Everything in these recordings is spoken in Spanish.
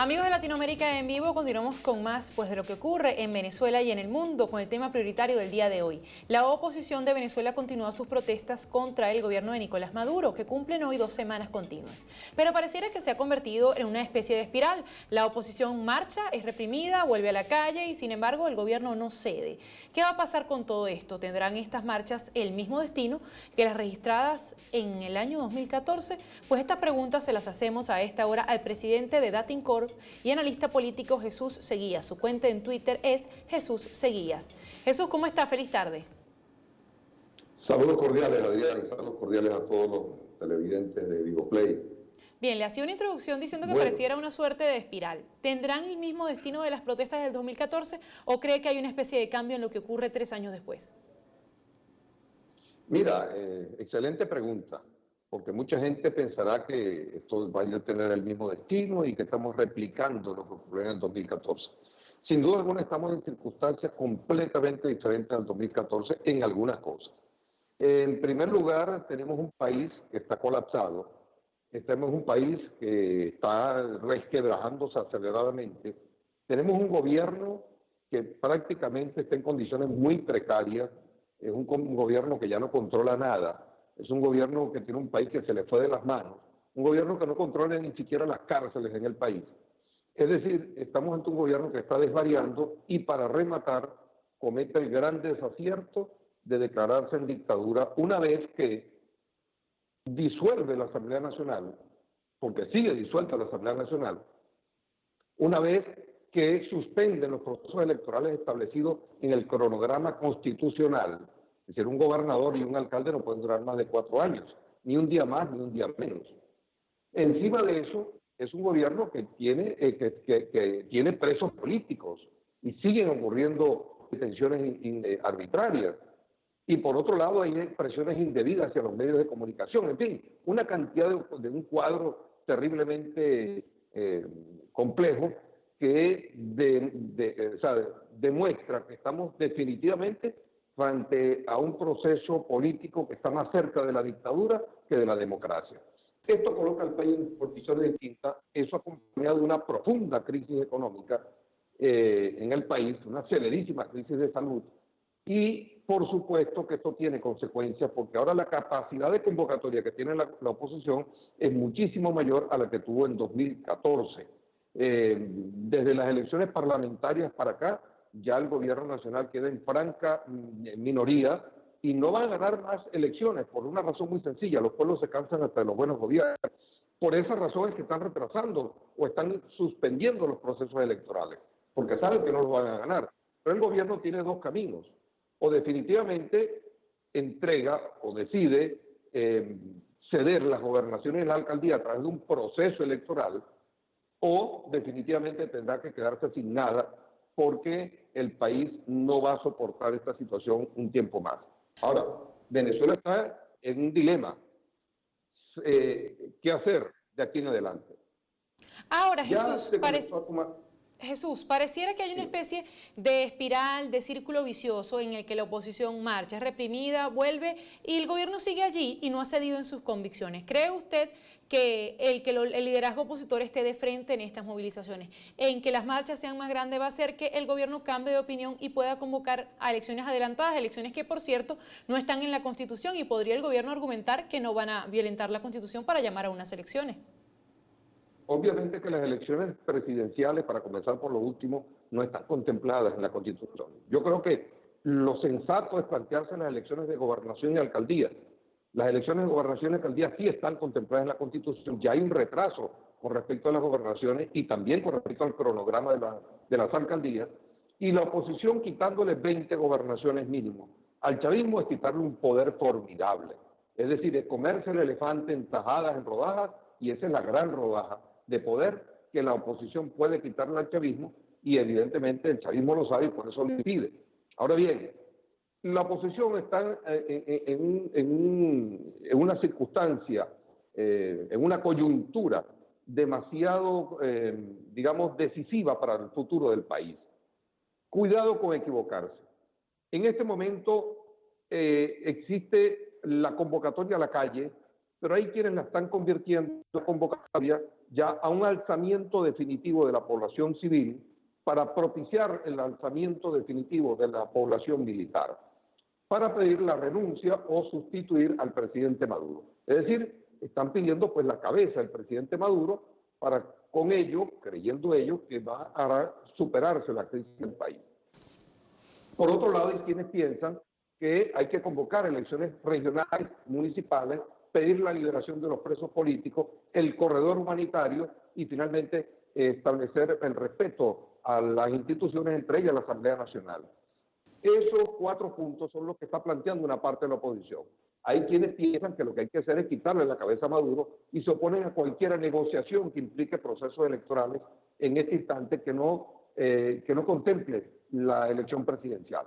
Amigos de Latinoamérica en vivo, continuamos con más de lo que ocurre en Venezuela y en el mundo con el tema prioritario del día de hoy. La oposición de Venezuela continúa sus protestas contra el gobierno de Nicolás Maduro, que cumplen hoy 2 semanas continuas. Pero pareciera que se ha convertido en una especie de espiral. La oposición marcha, es reprimida, vuelve a la calle y sin embargo el gobierno no cede. ¿Qué va a pasar con todo esto? ¿Tendrán estas marchas el mismo destino que las registradas en el año 2014? Pues estas preguntas se las hacemos a esta hora al presidente de Datincorp y analista político Jesús Seguías. Su cuenta en Twitter es Jesús Seguías. Jesús, ¿cómo está? Feliz tarde. Saludos cordiales, Adrián, y saludos cordiales a todos los televidentes de Vivo Play. Bien, le hacía una introducción diciendo que pareciera una suerte de espiral. ¿Tendrán el mismo destino de las protestas del 2014 o cree que hay una especie de cambio en lo que ocurre 3 años después? Mira, excelente pregunta, porque mucha gente pensará que esto vaya a tener el mismo destino y que estamos replicando lo que ocurrió en el 2014. Sin duda alguna estamos en circunstancias completamente diferentes al 2014 en algunas cosas. En primer lugar, tenemos un país que está colapsado. Tenemos un país que está resquebrajándose aceleradamente. Tenemos un gobierno que prácticamente está en condiciones muy precarias. Es un gobierno que ya no controla nada. Es un gobierno que tiene un país que se le fue de las manos. Un gobierno que no controla ni siquiera las cárceles en el país. Es decir, estamos ante un gobierno que está desvariando y para rematar comete el gran desacierto de declararse en dictadura una vez que disuelve la Asamblea Nacional, porque sigue disuelta la Asamblea Nacional, una vez que suspende los procesos electorales establecidos en el cronograma constitucional. Es decir, un gobernador y un alcalde no pueden durar más de 4 años, ni un día más ni un día menos. Encima de eso, es un gobierno que tiene, que tiene presos políticos y siguen ocurriendo detenciones arbitrarias. Y por otro lado hay presiones indebidas hacia los medios de comunicación. En fin, una cantidad de un cuadro terriblemente complejo que demuestra que estamos definitivamente frente a un proceso político que está más cerca de la dictadura que de la democracia. Esto coloca al país en posiciones distintas, eso acompañado de una profunda crisis económica en el país, una severísima crisis de salud, y por supuesto que esto tiene consecuencias porque ahora la capacidad de convocatoria que tiene la oposición es muchísimo mayor a la que tuvo en 2014. Desde las elecciones parlamentarias para acá, ya el gobierno nacional queda en franca minoría y no van a ganar más elecciones por una razón muy sencilla: los pueblos se cansan hasta de los buenos gobiernos. Por esa razón es que están retrasando o están suspendiendo los procesos electorales, porque saben que no los van a ganar. Pero el gobierno tiene 2 caminos: o definitivamente entrega o decide ceder las gobernaciones y la alcaldía a través de un proceso electoral, o definitivamente tendrá que quedarse sin nada porque el país no va a soportar esta situación un tiempo más. Ahora, Venezuela está en un dilema. ¿Qué hacer de aquí en adelante? Ahora, Jesús, pareciera que hay una especie de espiral, de círculo vicioso en el que la oposición marcha, es reprimida, vuelve y el gobierno sigue allí y no ha cedido en sus convicciones. ¿Cree usted que el liderazgo opositor esté de frente en estas movilizaciones, en que las marchas sean más grandes, va a hacer que el gobierno cambie de opinión y pueda convocar a elecciones adelantadas, elecciones que por cierto no están en la Constitución, y podría el gobierno argumentar que no van a violentar la Constitución para llamar a unas elecciones? Obviamente que las elecciones presidenciales, para comenzar por lo último, no están contempladas en la Constitución. Yo creo que lo sensato es plantearse las elecciones de gobernación y alcaldía. Las elecciones de gobernación y alcaldía sí están contempladas en la Constitución. Ya hay un retraso con respecto a las gobernaciones y también con respecto al cronograma de las alcaldías. Y la oposición quitándole 20 gobernaciones mínimo. Al chavismo es quitarle un poder formidable. Es decir, es comerse el elefante en tajadas, en rodajas, y esa es la gran rodaja de poder que la oposición puede quitarle al chavismo, y evidentemente el chavismo lo sabe y por eso lo impide. Ahora bien, la oposición está en una circunstancia, en una coyuntura demasiado, digamos, decisiva para el futuro del país. Cuidado con equivocarse. En este momento existe la convocatoria a la calle pero hay quienes la están convirtiendo en convocatoria ya a un alzamiento definitivo de la población civil para propiciar el alzamiento definitivo de la población militar, para pedir la renuncia o sustituir al presidente Maduro. Es decir, están pidiendo pues la cabeza del presidente Maduro para con ello, creyendo ellos, que va a superarse la crisis del país. Por otro lado, hay quienes piensan que hay que convocar elecciones regionales, municipales, pedir la liberación de los presos políticos, el corredor humanitario y finalmente establecer el respeto a las instituciones, entre ellas la Asamblea Nacional. Esos 4 puntos son los que está planteando una parte de la oposición. Hay quienes piensan que lo que hay que hacer es quitarle la cabeza a Maduro y se oponen a cualquier negociación que implique procesos electorales en este instante que no contemple la elección presidencial.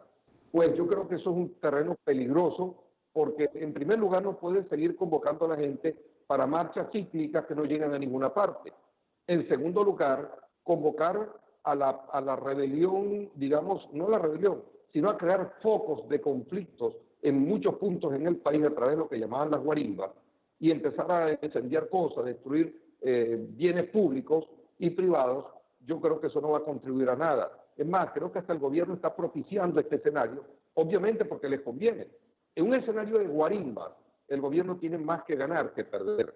Pues yo creo que eso es un terreno peligroso porque en primer lugar no puede seguir convocando a la gente para marchas cíclicas que no llegan a ninguna parte. En segundo lugar, convocar a la rebelión, digamos, no la rebelión, sino a crear focos de conflictos en muchos puntos en el país a través de lo que llamaban las guarimbas y empezar a incendiar cosas, destruir bienes públicos y privados. Yo creo que eso no va a contribuir a nada. Es más, creo que hasta el gobierno está propiciando este escenario, obviamente porque les conviene. En un escenario de guarimbas, el gobierno tiene más que ganar que perder,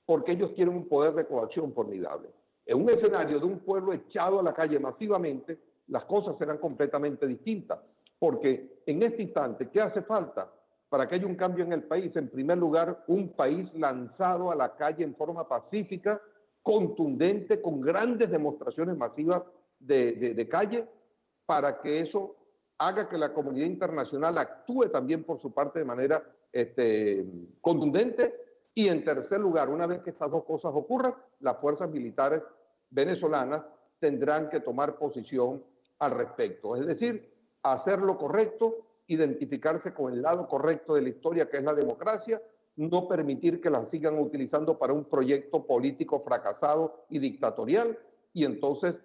porque ellos tienen un poder de coacción formidable. En un escenario de un pueblo echado a la calle masivamente, las cosas serán completamente distintas, porque en este instante, ¿qué hace falta para que haya un cambio en el país? En primer lugar, un país lanzado a la calle en forma pacífica, contundente, con grandes demostraciones masivas de calle, para que eso haga que la comunidad internacional actúe también por su parte de manera contundente. Y en tercer lugar, una vez que estas dos cosas ocurran, las fuerzas militares venezolanas tendrán que tomar posición al respecto. Es decir, hacer lo correcto, identificarse con el lado correcto de la historia, que es la democracia, no permitir que la sigan utilizando para un proyecto político fracasado y dictatorial, y entonces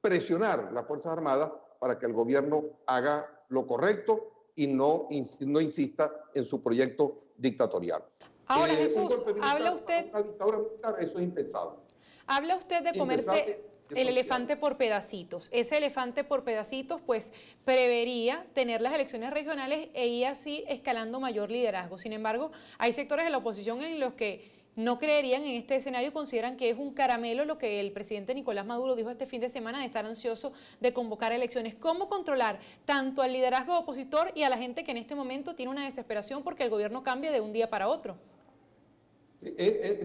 presionar las Fuerzas Armadas para que el gobierno haga lo correcto y no insista en su proyecto dictatorial. Ahora, Jesús, habla usted... Una dictadura militar, eso es impensable. Habla usted de comerse el elefante por pedacitos. Ese elefante por pedacitos, pues, prevería tener las elecciones regionales e ir así escalando mayor liderazgo. Sin embargo, hay sectores de la oposición en los que no creerían en este escenario y consideran que es un caramelo lo que el presidente Nicolás Maduro dijo este fin de semana de estar ansioso de convocar elecciones. ¿Cómo controlar tanto al liderazgo opositor y a la gente que en este momento tiene una desesperación porque el gobierno cambia de un día para otro?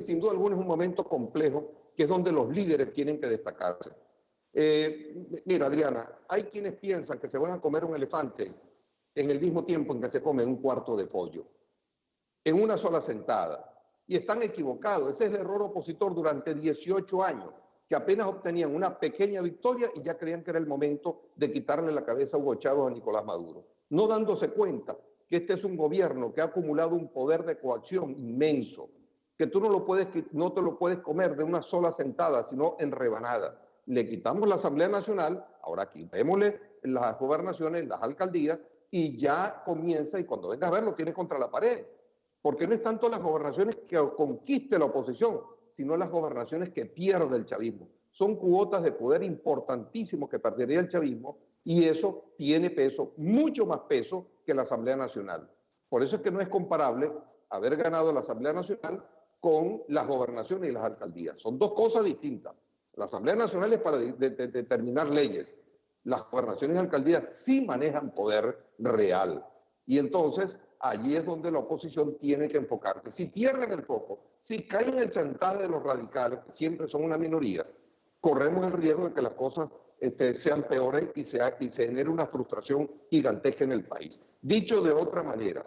Sin duda alguna es un momento complejo, que es donde los líderes tienen que destacarse. Mira, Adriana, hay quienes piensan que se van a comer un elefante en el mismo tiempo en que se comen un cuarto de pollo, en una sola sentada. Y están equivocados. Ese es el error opositor durante 18 años, que apenas obtenían una pequeña victoria y ya creían que era el momento de quitarle la cabeza a Hugo Chávez a Nicolás Maduro, no dándose cuenta que este es un gobierno que ha acumulado un poder de coacción inmenso, que tú no te lo puedes comer de una sola sentada, sino en rebanada. Le quitamos la Asamblea Nacional, ahora quitémosle las gobernaciones, las alcaldías, y ya comienza, y cuando venga a ver, lo tiene contra la pared. Porque no es tanto las gobernaciones que conquiste la oposición, sino las gobernaciones que pierde el chavismo. Son cuotas de poder importantísimos que perdería el chavismo, y eso tiene peso, mucho más peso que la Asamblea Nacional. Por eso es que no es comparable haber ganado la Asamblea Nacional con las gobernaciones y las alcaldías. Son dos cosas distintas. La Asamblea Nacional es para determinar leyes. Las gobernaciones y alcaldías sí manejan poder real. Y entonces allí es donde la oposición tiene que enfocarse. Si pierden el foco, si caen en el chantaje de los radicales, que siempre son una minoría, corremos el riesgo de que las cosas sean peores y se genere una frustración gigantesca en el país. Dicho de otra manera,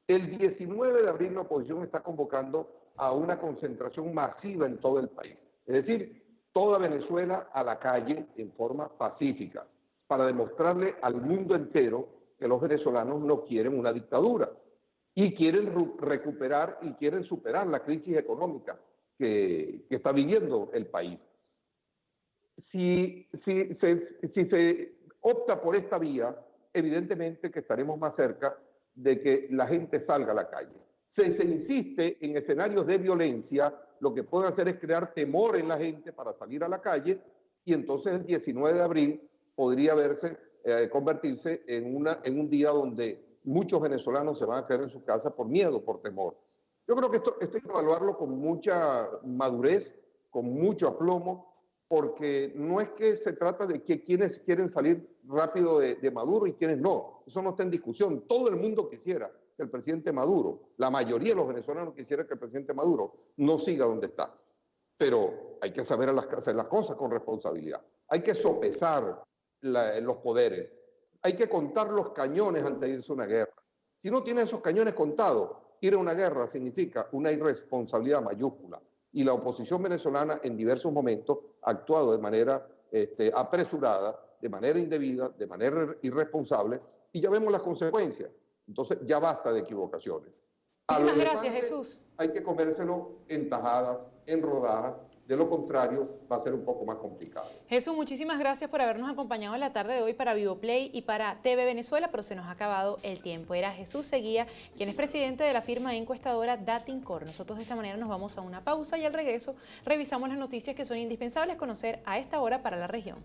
el 19 de abril la oposición está convocando a una concentración masiva en todo el país. Es decir, toda Venezuela a la calle en forma pacífica, para demostrarle al mundo entero que los venezolanos no quieren una dictadura y quieren recuperar y quieren superar la crisis económica que está viviendo el país. Si se opta por esta vía, evidentemente que estaremos más cerca de que la gente salga a la calle. se insiste en escenarios de violencia, lo que puede hacer es crear temor en la gente para salir a la calle, y entonces el 19 de abril podría convertirse en un día donde muchos venezolanos se van a quedar en su casa por miedo, por temor. Yo creo que esto hay que evaluarlo con mucha madurez, con mucho aplomo, porque no es que se trata de que quienes quieren salir rápido de Maduro y quienes no. Eso no está en discusión. Todo el mundo quisiera que el presidente Maduro, la mayoría de los venezolanos quisiera que el presidente Maduro no siga donde está. Pero hay que saber hacer las cosas con responsabilidad. Hay que sopesar los poderes. Hay que contar los cañones antes de irse a una guerra. Si no tiene esos cañones contados, ir a una guerra significa una irresponsabilidad mayúscula. Y la oposición venezolana en diversos momentos ha actuado de manera apresurada, de manera indebida, de manera irresponsable, y ya vemos las consecuencias. Entonces ya basta de equivocaciones. Muchísimas gracias, Jesús. Hay que comérselo en tajadas, en rodajas. De lo contrario, va a ser un poco más complicado. Jesús, muchísimas gracias por habernos acompañado en la tarde de hoy para Vivo Play y para TV Venezuela, pero se nos ha acabado el tiempo. Era Jesús Seguía, quien es presidente de la firma encuestadora Datincor. Nosotros de esta manera nos vamos a una pausa y al regreso revisamos las noticias que son indispensables conocer a esta hora para la región.